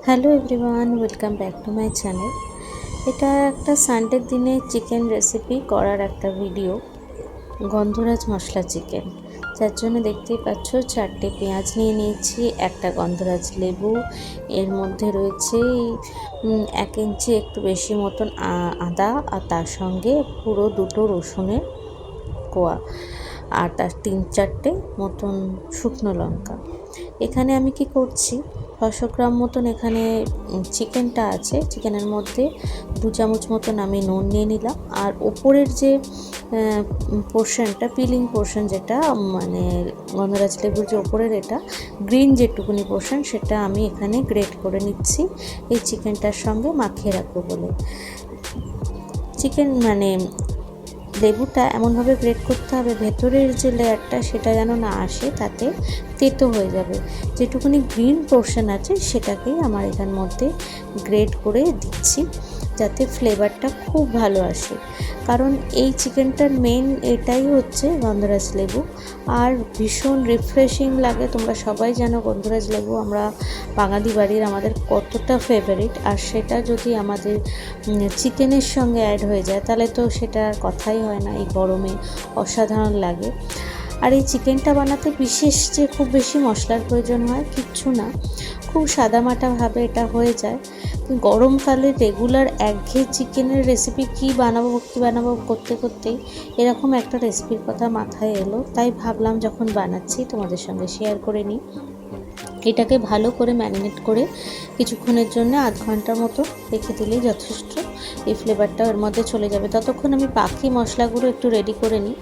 Hello everyone, welcome back to my channel. এটা একটা সানডের দিনে চিকেন রেসিপি করার একটা ভিডিও, গন্ধরাজ মশলা চিকেন। যার জন্য দেখতেই পাচ্ছ 4টে পেঁয়াজ নিয়ে নিয়েছি, একটা গন্ধরাজ লেবু, এর মধ্যে রয়েছে 1 ইঞ্চি একটু বেশি মতন আদা, আর তার সঙ্গে পুরো 2টো রসুনের কোয়া, আর তার 3-4টে মতন শুকনো লঙ্কা। এখানে আমি কি করছি, 600 গ্রাম মতন এখানে চিকেনটা আছে। চিকেনের মধ্যে 2 চামচ মতন আমি নুন নিয়ে নিলাম, আর ওপরের যে পোর্শনটা, পিলিং পোর্শন, যেটা মানে গন্ধরাজ লেবুর যে ওপরের এটা গ্রিন যেটুকুনি পোর্শন, সেটা আমি এখানে গ্রেট করে নিচ্ছি এই চিকেনটার সঙ্গে মাখিয়ে রাখবো বলে। চিকেন মানে লেবুটা এমনভাবে গ্রেট করতে হবে ভেতরের যে লেয়ারটা সেটা যেন না আসে, তাতে তেতো হয়ে যাবে। যেটুকুনি গ্রিন পোর্শন আছে সেটাকেই আমার এখান মধ্যে গ্রেট করে দিচ্ছি, যাতে ফ্লেভারটা খুব ভালো আসে। কারণ এই চিকেনটার মেন এটাই হচ্ছে গন্ধরাজ লেবু, আর ভীষণ রিফ্রেশিং লাগে। তোমরা সবাই জানো গন্ধরাজ লেবু আমরা বাঙালি বাড়ির আমাদের কতটা ফেভারিট, আর সেটা যদি আমাদের চিকেনের সঙ্গে অ্যাড হয়ে যায় তাহলে তো সেটার কথাই হয় না। এই গরমে অসাধারণ লাগে। আর এই চিকেনটা বানাতে বিশেষ যে খুব বেশি মশলার প্রয়োজন হয় কিচ্ছু না, খুব সাদামাটাভাবে এটা হয়ে যায়। গরমকালে রেগুলার একঘেয়ে চিকেনের রেসিপি কী বানাবো করতে করতেই এরকম একটা রেসিপির কথা মাথায় এলো, তাই ভাবলাম যখন বানাচ্ছি তোমাদের সঙ্গে শেয়ার করে নিই। এটাকে ভালো করে ম্যারিনেট করে কিছুক্ষণের জন্য আধ ঘন্টার মতো রেখে দিলেই যথেষ্ট। এই ফ্লেভারটাও এর মধ্যে চলে যাবে। ততক্ষণ আমি বাকি মশলাগুলো একটু রেডি করে নিই।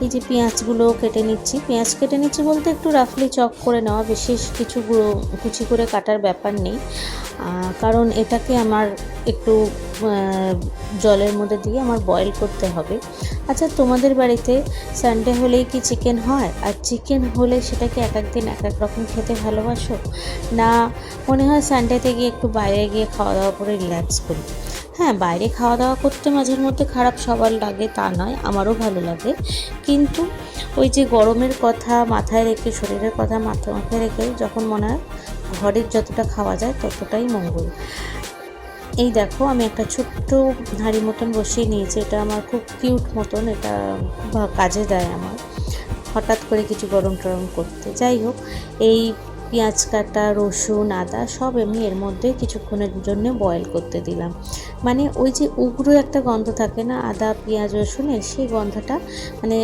এই যে পেঁয়াজগুলো কেটে নিচ্ছি, পেঁয়াজ কেটে নিচ্ছি বলতে একটু রাফলি চপ করে নেওয়া, বিশেষ কিছু কুচি করে কাটার ব্যাপার নেই। কারণ এটাকে আমার একটু জলের মধ্যে দিয়ে আমার বয়েল করতে হবে। আচ্ছা, তোমাদের বাড়িতে সানডে হলেই কি চিকেন হয়? আর চিকেন হলে সেটাকে এক এক দিন এক এক রকম খেতে ভালোবাসো, না মনে হয় সানডেতে গিয়ে একটু বাইরে গিয়ে খাওয়া দাওয়া করে রিল্যাক্স করি? হ্যাঁ, বাইরে খাওয়া দাওয়া করতে মাঝের মধ্যে খারাপ সবার লাগে তা নয়, আমারও ভালো লাগে। কিন্তু ওই যে গরমের কথা মাথায় রেখে, শরীরের কথা মাথায় রেখে যখন মনে হয় ঘরের যতটা খাওয়া যায় ততটাই মঙ্গল। এই দেখো, আমি একটা ছোট্ট হাঁড়ি মতন বসিয়ে নিয়েছি। এটা আমার খুব কিউট মতন, এটা খুব কাজে দেয় আমার হঠাৎ করে কিছু গরম টরম করতে। যাই হোক, এই পেঁয়াজ কাটা, রসুন, আদা সব আমি এর মধ্যে কিছুক্ষণের জন্য বয়েল করতে দিলাম। মানে ওই যে উগ্র একটা গন্ধ থাকে না আদা পেঁয়াজ রসুনের, সেই গন্ধটা মানে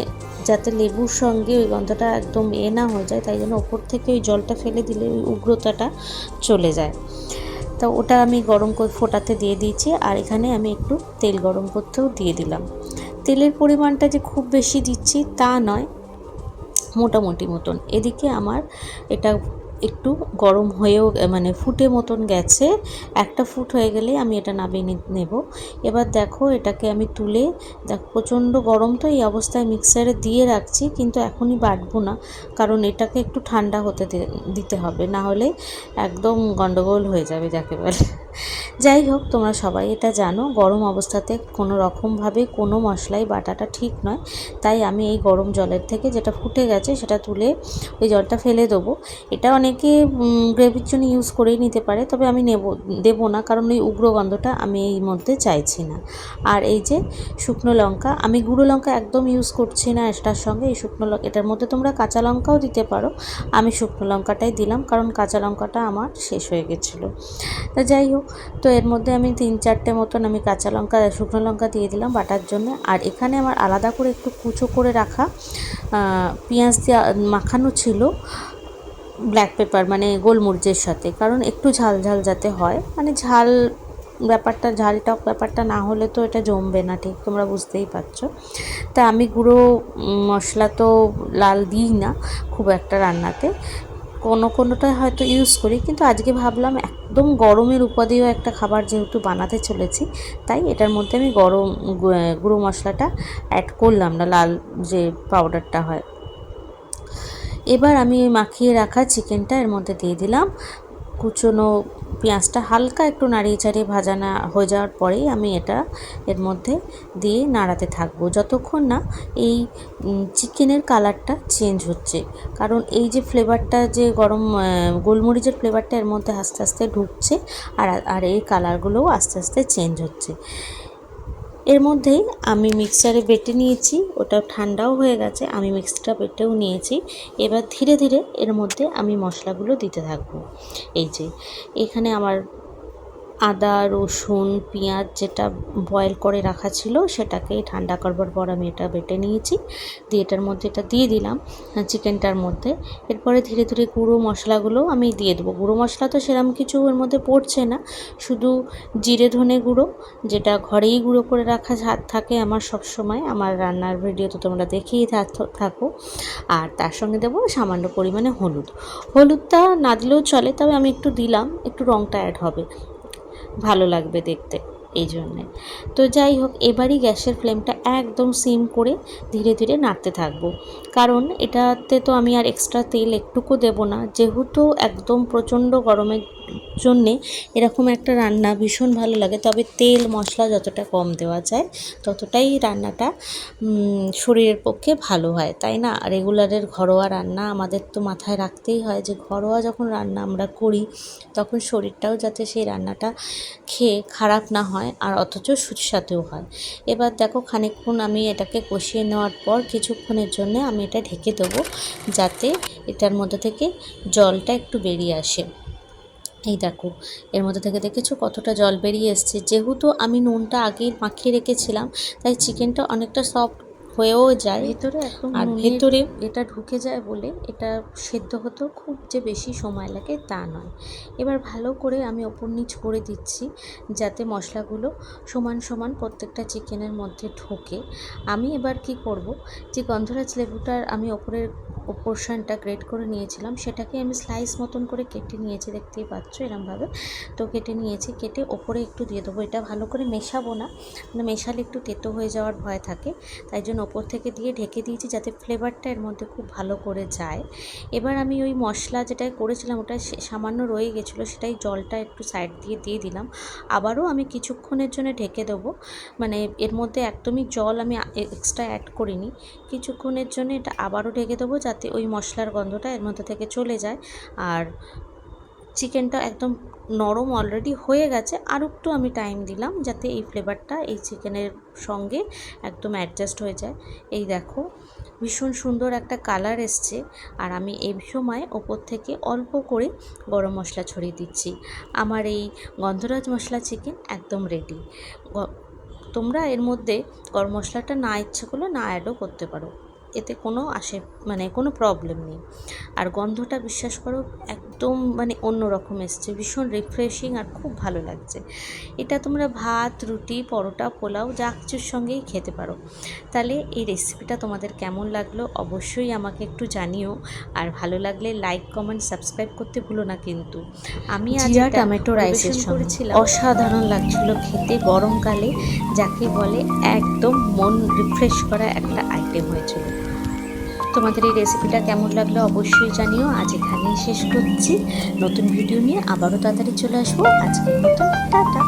যাতে লেবুর সঙ্গে ওই গন্ধটা একদম না হয়ে যায়, তাই জন্য ওপর থেকে ওই জলটা ফেলে দিলে ওই উগ্রতাটা চলে যায়। তো ওটা আমি গরম করে ফোটাতে দিয়ে দিয়েছি, আর এখানে আমি একটু তেল গরম করতেও দিয়ে দিলাম। তেলের পরিমাণটা যে খুব বেশি দিচ্ছি তা নয়, মোটামুটি মতন। এদিকে আমার এটা একটু গরম হয়েও মানে ফুটে মতন গেছে। একটা ফুট হয়ে গেলে আমি এটা নামিয়ে নেব। এবার দেখো, এটাকে আমি তুলে, দেখো প্রচণ্ড গরম, তো এই অবস্থায় মিক্সারে দিয়ে রাখছি, কিন্তু এখনই বাটবো না, কারণ এটাকে একটু ঠান্ডা হতে দিতে হবে, না হলে একদম গন্ডগোল হয়ে যাবে যাকে বলে। যাই হোক, তোমরা সবাই এটা জানো গরম অবস্থাতে কোনো রকমভাবে কোনো মশলাই বাটাটা ঠিক নয়। তাই আমি এই গরম জলের থেকে যেটা ফুটে গেছে সেটা তুলে ওই জলটা ফেলে দেবো। এটা অনেকে গ্রেভির জন্য ইউজ করেই নিতে পারে, তবে আমি দেবো না, কারণ ওই উগ্র গন্ধটা আমি এই মধ্যে চাইছি না। আর এই যে শুকনো লঙ্কা, আমি গুঁড়ো লঙ্কা একদম ইউজ করছি না এটার সঙ্গে। এই শুকনো লঙ্কা, এটার মধ্যে তোমরা কাঁচা লঙ্কাও দিতে পারো, আমি শুকনো লঙ্কাটাই দিলাম কারণ কাঁচা লঙ্কাটা আমার শেষ হয়ে গেছিলো। তা যাই হোক, তো এর মধ্যে আমি 3-4টে মতন আমি কাঁচা লঙ্কা, শুকনো লঙ্কা দিয়ে দিলাম বাটার জন্য। আর এখানে আমার আলাদা করে একটু কুচো করে রাখা পেঁয়াজ দিয়ে মাখানো ছিল ব্ল্যাক পেপার মানে গোলমরিচের সাথে, কারণ একটু ঝাল ঝাল যাতে হয়, মানে ঝাল ব্যাপারটা, ঝাল টক ব্যাপারটা না হলে তো এটা জমবে না, ঠিক তোমরা বুঝতেই পারছো। তা আমি গুঁড়ো মশলা তো লাল দিই না খুব একটা রান্নাতে, কোনোটা হয়তো ইউজ করি, কিন্তু আজকে ভাবলাম একদম গরমের উপাদেয় একটা খাবার যেহেতু বানাতে চলেছি, তাই এটার মধ্যে আমি গুঁড়ো মশলাটা অ্যাড করলাম না, লাল যে পাউডারটা হয়। এবার আমি মাখিয়ে রাখা চিকেনটা এর মধ্যে দিয়ে দিলাম, কুচনো পেঁয়াজটা হালকা একটু নাড়িয়ে চাড়িয়ে ভাজা না হয়ে যাওয়ার পরেই আমি এটা এর মধ্যে দিয়ে নাড়াতে থাকবো যতক্ষণ না এই চিকেনের কালারটা চেঞ্জ হচ্ছে। কারণ এই যে ফ্লেভারটা, যে গরম গোলমরিচের ফ্লেভারটা এর মধ্যে আস্তে আস্তে ঢুকছে, আর এই কালারগুলোও আস্তে আস্তে চেঞ্জ হচ্ছে। এর মধ্যেই আমি মিক্সচারে বেটে নিয়েছি, ওটা ঠান্ডাও হয়ে গেছে, আমি মিক্সটা বেটেও নিয়েছি। এবার ধীরে ধীরে এর মধ্যে আমি মশলাগুলো দিতে থাকবো। এই যে এখানে আমার আদা, রসুন, পেঁয়াজ যেটা বয়েল করে রাখা ছিল সেটাকে ঠান্ডা করবার পর আমি এটা বেটে নিয়েছি, দিয়ে এটার মধ্যে এটা দিয়ে দিলাম চিকেনটার মধ্যে। এরপরে ধীরে ধীরে গুঁড়ো মশলাগুলো আমি দিয়ে দেবো। গুঁড়ো মশলা তো সেরকম কিছু এর মধ্যে পড়ছে না, শুধু জিরে ধনে গুঁড়ো, যেটা ঘরেই গুঁড়ো করে রাখা থাকে আমার সব সময়, আমার রান্নার ভিডিও তো তোমরা দেখেই থাকো। আর তার সঙ্গে দেবো সামান্য পরিমাণে হলুদটা না দিলেও চলে, তবে আমি একটু দিলাম, একটু রঙটা অ্যাড হবে, ভালো লাগবে দেখতে, এই জন্যে। তো যাই হোক, এবারই গ্যাসের ফ্লেমটা একদম সিম করে ধীরে ধীরে নাড়তে থাকবো। কারণ এটাতে তো আমি আর এক্সট্রা তেল একটুকু দেবো না, যেহেতু একদম প্রচণ্ড গরমের জন্যে এরকম একটা রান্না ভীষণ ভালো লাগে। তবে তেল মশলা যতটা কম দেওয়া যায় ততটাই রান্নাটা শরীরের পক্ষে ভালো হয়, তাই না? রেগুলারের ঘরোয়া রান্না আমাদের তো মাথায় রাখতেই হয় যে ঘরোয়া যখন রান্না আমরা করি তখন শরীরটাও যাতে সেই রান্নাটা খেয়ে খারাপ না হয়, আর অথচ সুস্বাদুও হয়। এবার দেখো, খানিকক্ষণ আমি এটাকে কষিয়ে নেওয়ার পর কিছুক্ষণের জন্য আমি এটা ঢেকে দেবো, যাতে এটার মধ্যে থেকে জলটা একটু বেরিয়ে আসে। এই দেখো, এর মধ্যে থেকে দেখেছো কতটা জল বেরিয়ে এসছে। যেহেতু আমি নুনটা আগেই মাখিয়ে রেখেছিলাম, তাই চিকেনটা অনেকটা সফট হয়েও যায় ভেতরে, একদম আর ভেতরে এটা ঢুকে যায় বলে এটা সেদ্ধ হতেও খুব যে বেশি সময় লাগে তা নয়। এবার ভালো করে আমি ওপর নিচ করে দিচ্ছি, যাতে মশলাগুলো সমান সমান প্রত্যেকটা চিকেনের মধ্যে ঢোকে। আমি এবার কি করব, যে গন্ধরাজ লেবুটার আমি ওপরের পোর্শনটা গ্রেট করে নিয়েছিলাম, সেটাকে আমি স্লাইস মতন করে কেটে নিয়েছি, দেখতেই পাচ্ছ এরমভাবে। তো কেটে নিয়েছি, কেটে ওপরে একটু দিয়ে দেবো। এটা ভালো করে মেশাবো না, মানে মেশালে একটু তেতো হয়ে যাওয়ার ভয় থাকে, তাই জন্য ওপর থেকে দিয়ে ঢেকে দিয়েছি, যাতে ফ্লেভারটা এর মধ্যে খুব ভালো করে যায়। এবার আমি ওই মশলা যেটা করেছিলাম ওটা সামান্য রয়ে গেছিলো, সেটাই জলটা একটু সাইড দিয়ে দিয়ে দিলাম। আবারও আমি কিছুক্ষণের জন্য ঢেকে দেবো, মানে এর মধ্যে একদমই জল আমি এক্সট্রা অ্যাড করিনি। কিছুক্ষণের জন্য এটা আবারও ঢেকে দেবো, যাতে ওই মশলার গন্ধটা এর মধ্যে থেকে চলে যায়। আর চিকেনটা একদম নরম অলরেডি হয়ে গেছে, আর একটু আমি টাইম দিলাম যাতে এই ফ্লেভারটা এই চিকেনের সঙ্গে একদম অ্যাডজাস্ট হয়ে যায়। এই দেখো, ভীষণ সুন্দর একটা কালার এসছে। আর আমি এই সময় ওপর থেকে অল্প করে গরম মশলা ছড়িয়ে দিচ্ছি। আমার এই গন্ধরাজ মশলা চিকেন একদম রেডি। তোমরা এর মধ্যে গরম মশলাটা না ইচ্ছে করলে না অ্যাডও করতে পারো, এতে কোনো কোনো প্রবলেম নেই। আর গন্ধটা বিশ্বাস করো একদম অন্য রকম এসছে, ভীষণ রিফ্রেশিং আর খুব ভালো লাগছে। এটা তোমরা ভাত, রুটি, পরোটা, পোলাও যা কিছুর সঙ্গেই খেতে পারো। তাহলে এই রেসিপিটা তোমাদের কেমন লাগলো অবশ্যই আমাকে একটু জানিও। আর ভালো লাগলে লাইক, কমেন্ট, সাবস্ক্রাইব করতে ভুলো না কিন্তু। আমি আজ টমেটো রাইসের করেছিলাম, অসাধারণ লাগছিল খেতে। গরমকালে যাকে বলে একদম মন রিফ্রেশ করা একটা আইটেম হয়েছিল। তোমাদের এই রেসিপিটা কেমন লাগলো অবশ্যই জানিও। আজ এখানেই শেষ করছি, নতুন ভিডিও নিয়ে আবারও তাড়াতাড়ি চলে আসবো। আজকের মতো টাটা।